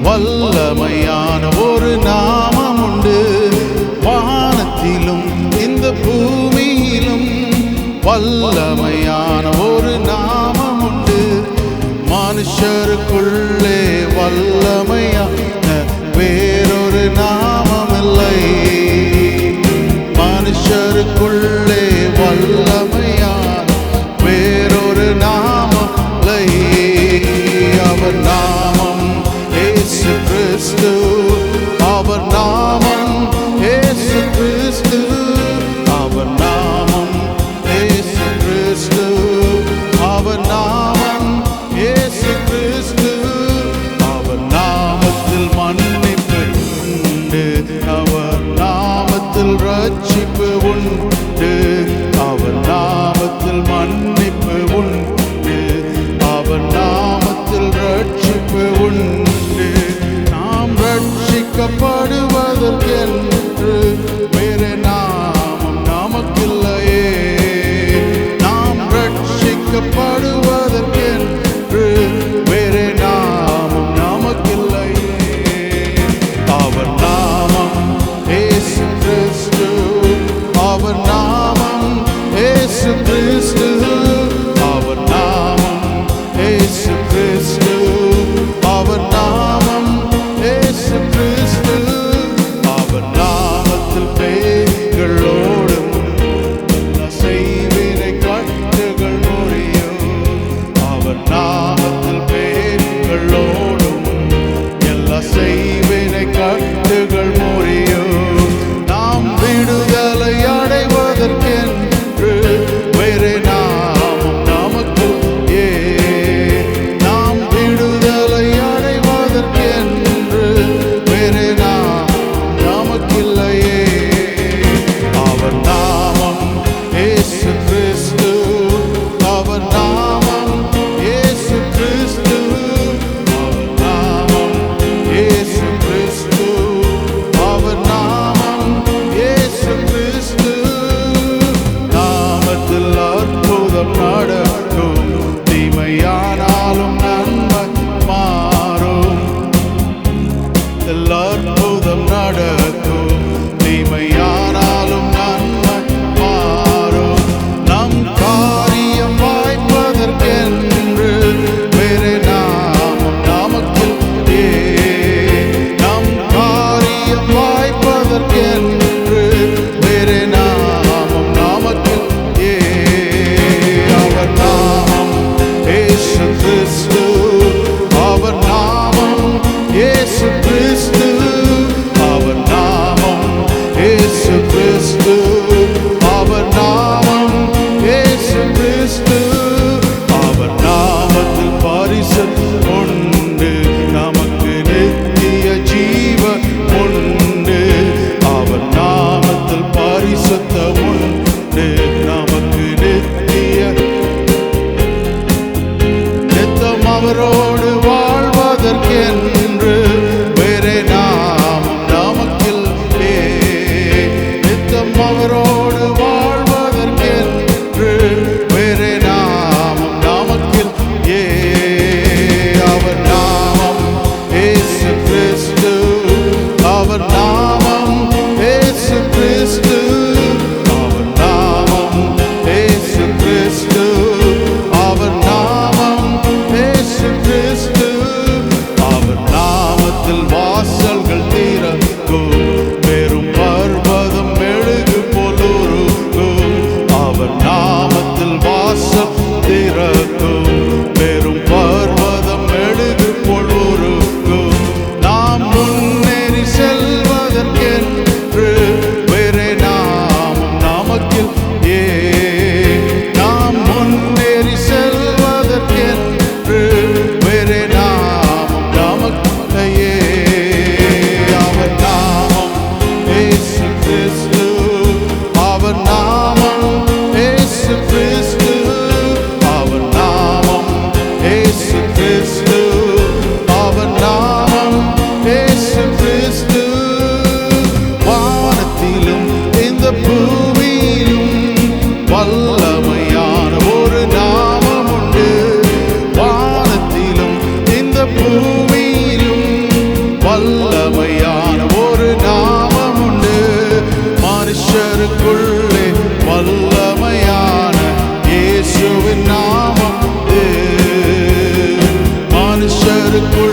வல்லமையான ஒரு நாமம் உண்டு. வானத்திலும் இந்த பூமியிலும் வல்லமையான ஒரு நாமம் உண்டு. மனுஷருக்குள்ளே வல்லமையான வேறொரு நாமமில்லை. மனுஷருக்குள்ளே வல்லமையான வேறொரு நாமம் இல்லை. அவர் நாமம் இயேசு கிறிஸ்து. அவர் நாமம் இயேசு கிறிஸ்து. அவர் நாமம் இயேசு கிறிஸ்து. அவர் நாமம் இயேசு கிறிஸ்து. அவர் நாமத்தில் மன்னிப்பு உண்டு. அவர் நாமத்தில் ரட்சிப்பு உண்டு. அவர் நாமத்தில் மன்னிப்பு உண்டு. அவர் நாமத்தில் ரட்சிப்பு உண்டு. நாம் ரட்சிக்கப்படுவதற்கென்று வேறு நாமம் நமக்கில்லையே. நாம் ரட்சிக்கப்படுவதற்கென்று வேறு நாமம் நமக்கில்லையே. அவர் நாமம் இயேசு கிறிஸ்து. அவர் நாமம் இயேசு கிறிஸ்து. அவர் நாமம் இயேசு கிறிஸ்து. அவர் நாமம் இயேசு கிறிஸ்து. அவர்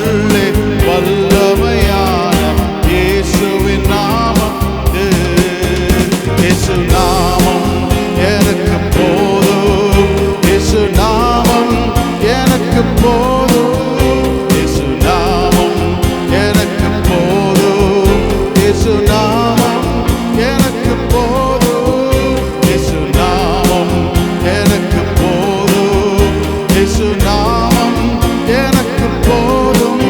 நமக்குள்ளே வல்லமையான இயேசுவின் நாமம் இயேசு நாமம் எனக்கு போதும் இயேசு நாமம் எனக்கு போதும் இயேசு நாமம் எனக்கு போதும் இயேசு நாமம் எனக்கு போதும் இயேசு நாமம் எனக்கு போதும் இயேசு நாமம் எனக்கு போதும்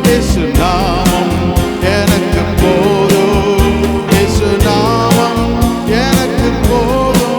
இயேசு நாமம் எனக்கு போதும் இயேசு நாமம் எனக்கு போதும்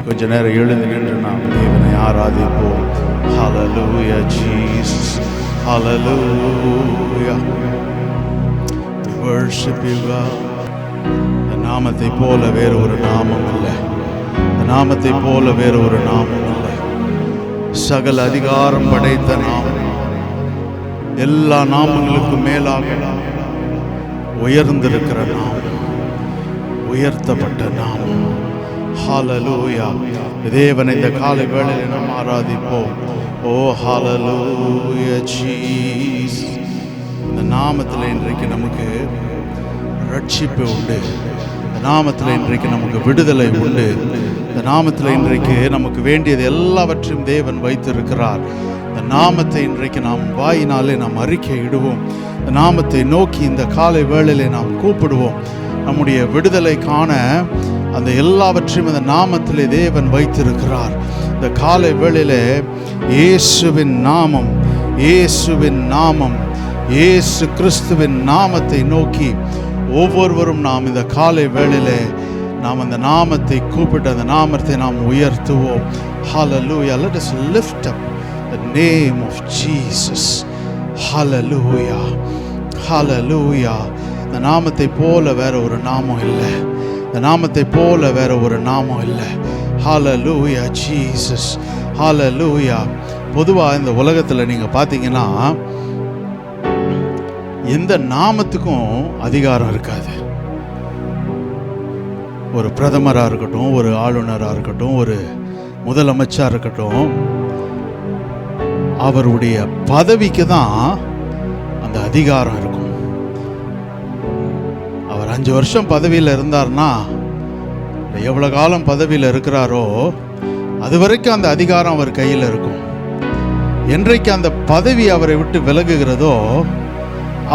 கொஞ்ச நேரம் எழுந்து நின்று நாம் தேவனை ஆராதிப்போம். Hallelujah Jesus, Hallelujah, we worship you God. இந்த நாமத்தை போல வேறு ஒரு நாமம் இல்லை, இந்த நாமத்தை போல வேறு ஒரு நாமம் இல்லை. சகல அதிகாரம் படைத்த நாமம், எல்லா நாமங்களுக்கும் மேலாக உயர்ந்திருக்கிற நாமம், உயர்த்தப்பட்ட நாமம். ஹalleluya. தேவனை இந்த காலை வேளையில் நாம் ஆராதிப்போம். ஓ ஹalleluya ஜீசஸ். இந்த நாமத்தில் இன்றைக்கு நமக்கு ரட்சிப்பு உண்டு, இந்த நாமத்தில் இன்றைக்கு நமக்கு விடுதலை உண்டு, இந்த நாமத்தில் இன்றைக்கு நமக்கு வேண்டியது எல்லாவற்றையும் தேவன் வைத்திருக்கிறார். இந்த நாமத்தை இன்றைக்கு நாம் வாயினாலே நாம் அறிக்கையிடுவோம். இந்த நாமத்தை நோக்கி இந்த காலை வேளையிலே நாம் கூப்பிடுவோம். நம்முடைய விடுதலை காண அந்த எல்லாவற்றையும் இந்த நாமத்திலே தேவன் வைத்திருக்கிறார். இந்த காலை வேளையிலே இயேசுவின் நாமம், இயேசுவின் நாமம், இயேசு கிறிஸ்துவின் நாமத்தை நோக்கி ஒவ்வொருவரும் நாம் இந்த காலை வேளையிலே நாம் அந்த நாமத்தை கூப்பிட்டு அந்த நாமத்தை நாம் உயர்த்துவோம். Hallelujah. Let us lift up the name of Jesus. Hallelujah, Hallelujah. இந்த நாமத்தை போல வேற ஒரு நாமம் இல்லை, இந்த நாமத்தை போல வேற ஒரு நாமம் இல்லை. Hallelujah Jesus, Hallelujah. பொதுவாக இந்த உலகத்தில் நீங்கள் பார்த்தீங்கன்னா எந்த நாமத்துக்கும் அதிகாரம் இருக்காது. ஒரு பிரதமராக இருக்கட்டும், ஒரு ஆளுநராக இருக்கட்டும், ஒரு முதலமைச்சராக இருக்கட்டும், அவருடைய பதவிக்கு தான் அந்த அதிகாரம் இருக்கும். அவர் 5 வருஷம் பதவியில் இருந்தார்னா, எவ்வளோ காலம் பதவியில் இருக்கிறாரோ அது வரைக்கும் அந்த அதிகாரம் அவர் கையில் இருக்கும். என்றைக்கு அந்த பதவி அவரை விட்டு விலகுகிறதோ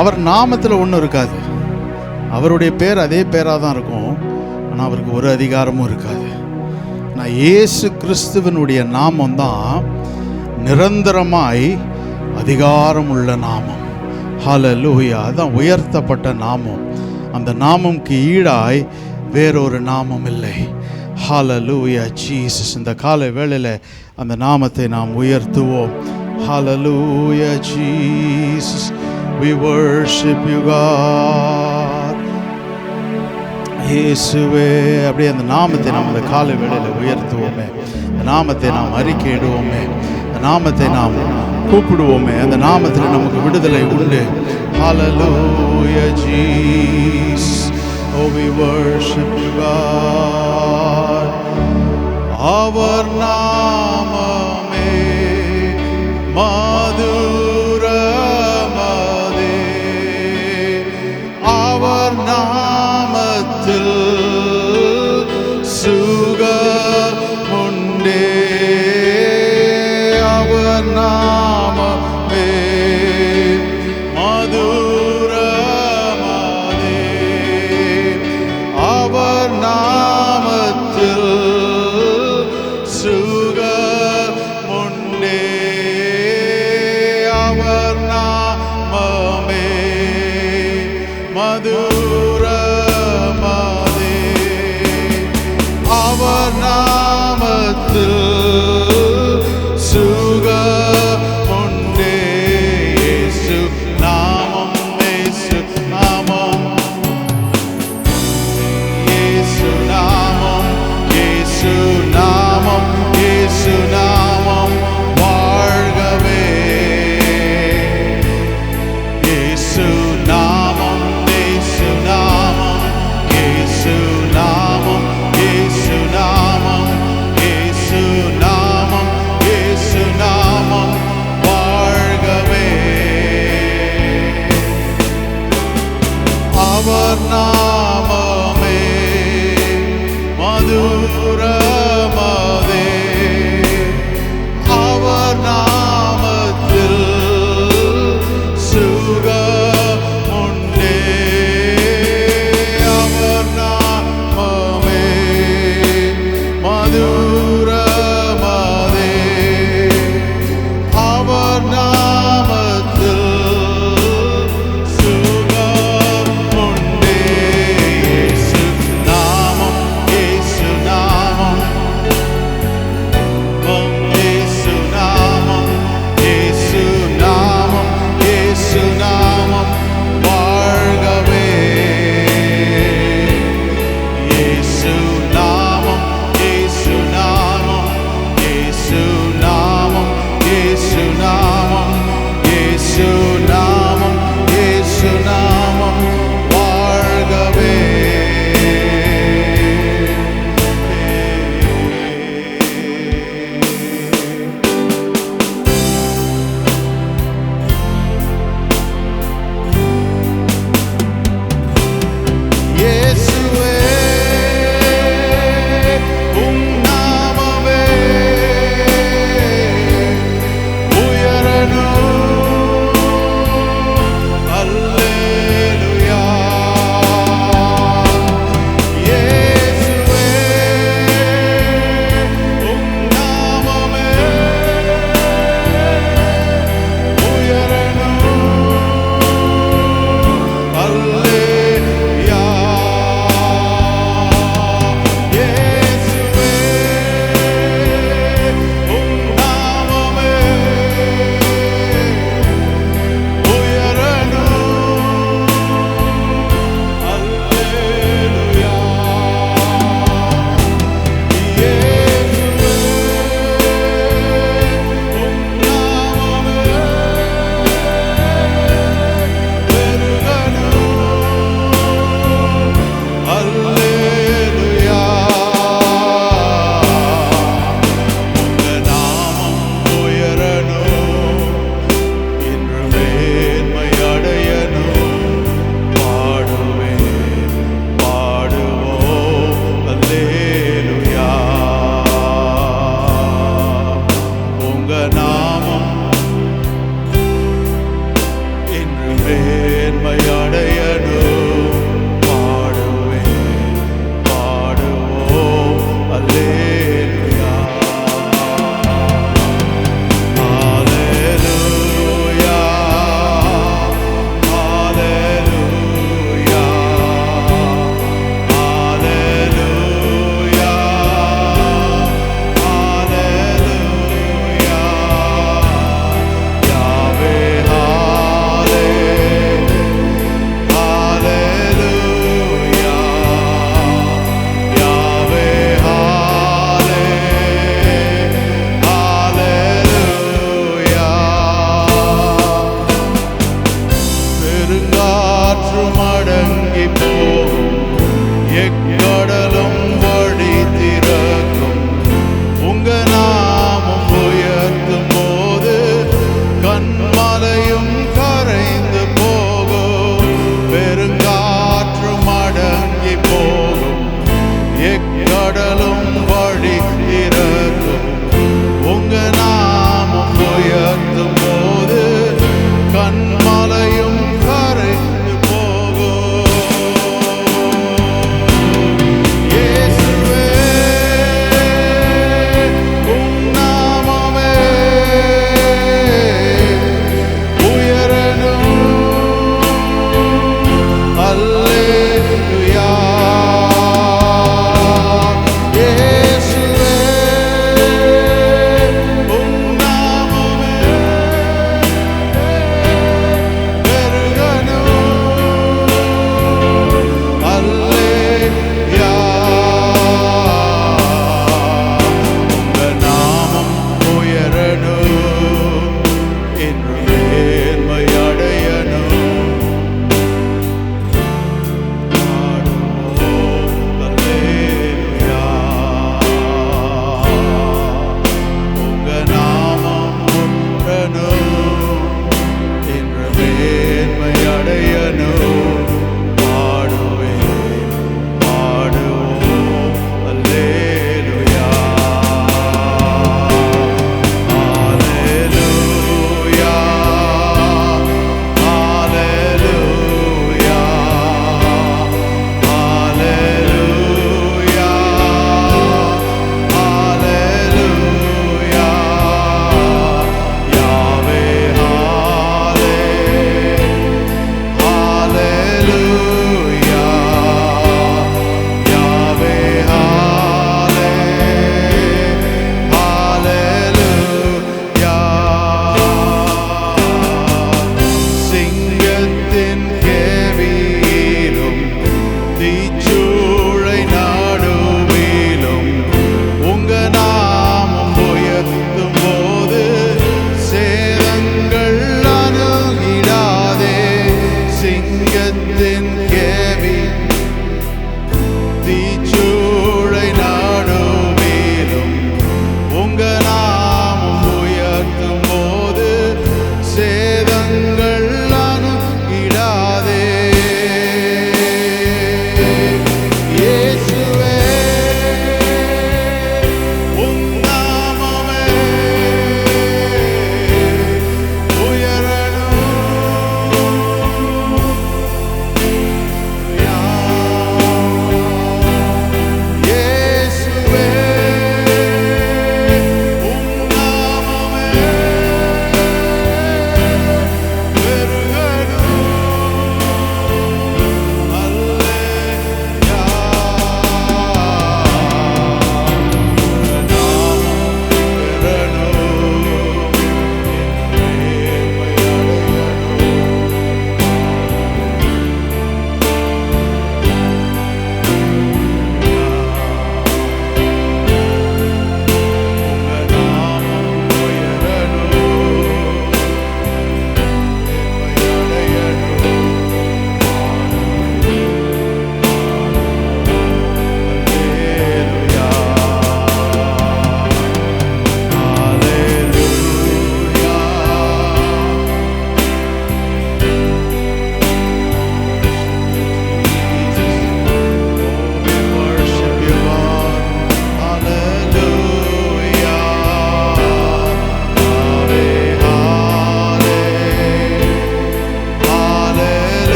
அவர் நாமத்தில் ஒன்றும் இருக்காது. அவருடைய பேர் அதே பேராக தான் இருக்கும், ஆனால் அவருக்கு ஒரு அதிகாரமும் இருக்காது. ஆனால் இயேசு கிறிஸ்துவனுடைய நாமம் தான் நிரந்தரமாய் அதிகாரம் உள்ள நாமம். ஹல்லேலூயா. அதுதான் உயர்த்தப்பட்ட நாமம். அந்த நாமம்க்கு ஈடாய் வேறொரு நாமம் இல்லை. ஹல்லேலூயா ஜீசஸ். இந்த காலை வேளையில் அந்த நாமத்தை நாம் உயர்த்துவோம். ஹல்லேலூயா Jesus, we worship you God. இயேசுவே. அப்படியே அந்த நாமத்தை நாம் இந்த காலை வேளையில் உயர்த்துவோமே, அந்த நாமத்தை நாம் அறிக்கையிடுவோமே, அந்த நாமத்தை நாம் கூப்பிடுவோமே. அந்த நாமத்தில் நமக்கு விடுதலை உண்டு. Hallelujah Jesus, oh we worship you God. அவர் நாமமே மதுரமதே, அவர் நாமத்தில் சுகமுண்டே, அவர் நாமமே மதுரமதே, அவர் நாமத்தில் சுகமுண்டே, அவர் நாமமே மதுரமதே, அவர் நாமத்தில் சுகமுண்டே. இயேசு நாமம், இயேசு நாமம், இயேசு நாமம், இயேசு நாமம், இயேசு நாமம் வாழ்கவே. இயேசு நாமம், இயேசு நாமம், இயேசு நாமம், இயேசு நாமம், இயேசு நாமம், இயேசு நாமம் வாழ்கவே. அவர் நாமமே மதுரமதே, அவர் நாமத்தில் சுகமுண்டே, அவர் நாமமே மதுரமதே, அவர் நாமத்தில் சுகமுண்டே.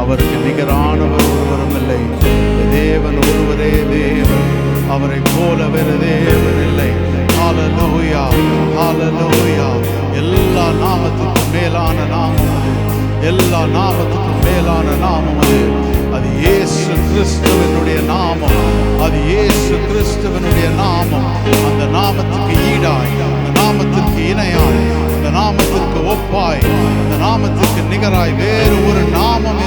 அவருக்கு நிகரானவர் ஒருவரும் இல்லை. தேவன் ஒருவரே தேவன், அவரை போல வேறு தேவன் இல்லை. ஹல்லேலூயா, ஹல்லேலூயா. எல்லா நாமத்துக்கும் மேலான நாமம் அது, எல்லா நாமத்துக்கும் மேலான நாமம் அது. அது இயேசு கிறிஸ்துவனுடைய நாமம், அது இயேசு கிறிஸ்துவனுடைய நாமம். அந்த நாமத்துக்கு ஈடாய், அந்த நாமத்திற்கு இணையாய், அந்த நாமத்திற்கு ஒப்பாய், அந்த நாமத்திற்கு நிகராய் வேறு ஒரு நாமம்